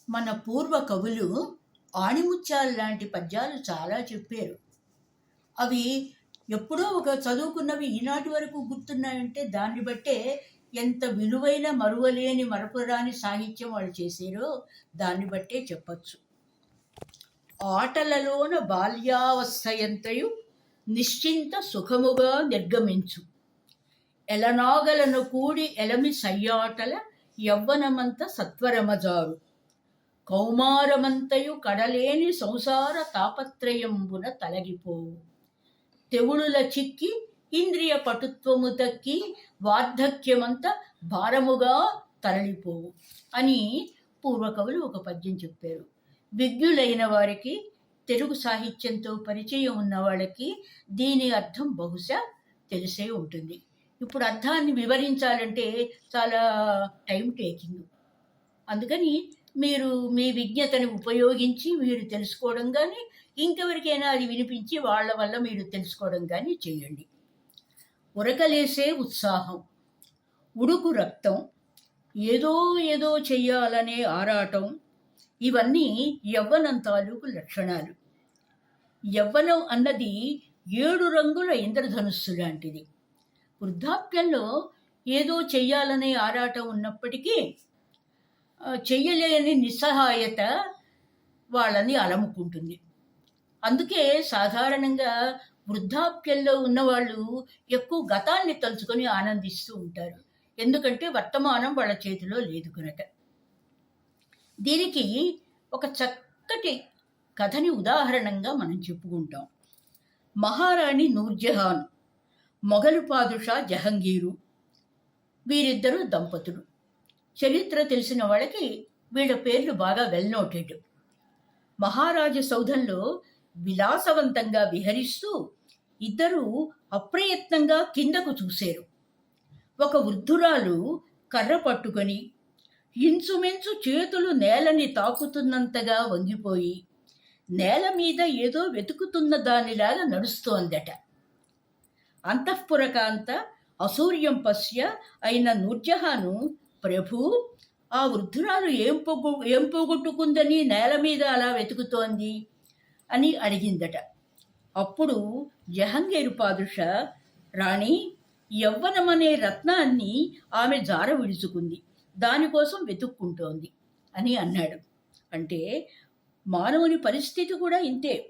మన పూర్వ కవులు ఆణిముత్యాలు లాంటి పద్యాలు చాలా చెప్పారు. అవి ఎప్పుడో ఒక చదువుకున్నవి ఈనాటి వరకు గుర్తున్నాయంటే దాన్ని బట్టే ఎంత విలువైన మరువలేని మరపురాని సాహిత్యం వాళ్ళు చేశారో దాన్ని బట్టే చెప్పచ్చు. ఆటలలోన బాల్యావస్థయంతయు నిశ్చింత సుఖముగా నిర్గమించు, ఎలనాగలను కూడి ఎలమి సయ్యాటల యవ్వనమంత సత్వరమజారు, కౌమారమంతయు కడలేని సంసార తాపత్రయంబున తలగిపోవు, తెవుడుల చిక్కి ఇంద్రియ పటుత్వము తక్కి వార్ధక్యమంత భారముగా తరలిపోవు అని పూర్వకవులు ఒక పద్యం చెప్పారు. విజ్ఞులైన వారికి, తెలుగు సాహిత్యంతో పరిచయం ఉన్న వాళ్ళకి దీని అర్థం బహుశా తెలిసే ఉంటుంది. ఇప్పుడు అర్థాన్ని వివరించాలంటే చాలా టైం టేకింగ్. అందుకని మీరు మీ విజ్ఞతని ఉపయోగించి మీరు తెలుసుకోవడం కానీ, ఇంకెవరికైనా అది వినిపించి వాళ్ళ వల్ల మీరు తెలుసుకోవడం కానీ చేయండి. ఉరకలేసే ఉత్సాహం, ఉడుకు రక్తం, ఏదో ఏదో చెయ్యాలనే ఆరాటం, ఇవన్నీ యవ్వనం తాలూకు లక్షణాలు. యవ్వనం అన్నది 7 రంగుల ఇంద్రధనుస్సు లాంటిది. వృద్ధాప్యంలో ఏదో చెయ్యాలనే ఆరాటం ఉన్నప్పటికీ చెయ్యలేని నిస్సహాయత వాళ్ళని అలముకుంటుంది. అందుకే సాధారణంగా వృద్ధాప్యంలో ఉన్నవాళ్ళు ఎక్కువ గతాన్ని తలుచుకొని ఆనందిస్తూ ఉంటారు. ఎందుకంటే వర్తమానం వాళ్ళ చేతిలో లేదు కనుక. దీనికి ఒక చక్కటి కథని ఉదాహరణంగా మనం చెప్పుకుంటాం. మహారాణి నూర్జహాన్, మొఘలు పాదుషా జహంగీరు, వీరిద్దరూ దంపతులు. చరిత్ర తెలిసిన వాళ్ళకి వీళ్ళ పేర్లు బాగా వెల్ నోటెడ్. మహారాజ సౌధంలో విలాసవంతంగా విహరిస్తూ ఇద్దరూ అప్రయత్నంగా కిందకు చూశారు. ఒక వృద్ధురాలు కర్ర పట్టుకొని ఇంచుమించు చేతులు నేలని తాకుతున్నంతగా వంగిపోయి నేల మీద ఏదో వెతుకుతున్న దానిలాగా నడుస్తోందట. అంతఃపురకాంత అసూర్యం పశ్య అయిన నూర్జహాను, ప్రభు, ఆ వృద్ధురాలు ఏం పోగొట్టుకుందని నేల మీద అలా వెతుకుతోంది అని అడిగిందట. అప్పుడు జహంగీరు పాదుషా, రాణి, యవ్వనమనే రత్నాన్ని ఆమె జార విడుచుకుంది, దానికోసం వెతుక్కుంటోంది అని అన్నాడు. అంటే మానవుని పరిస్థితి కూడా ఇంతే.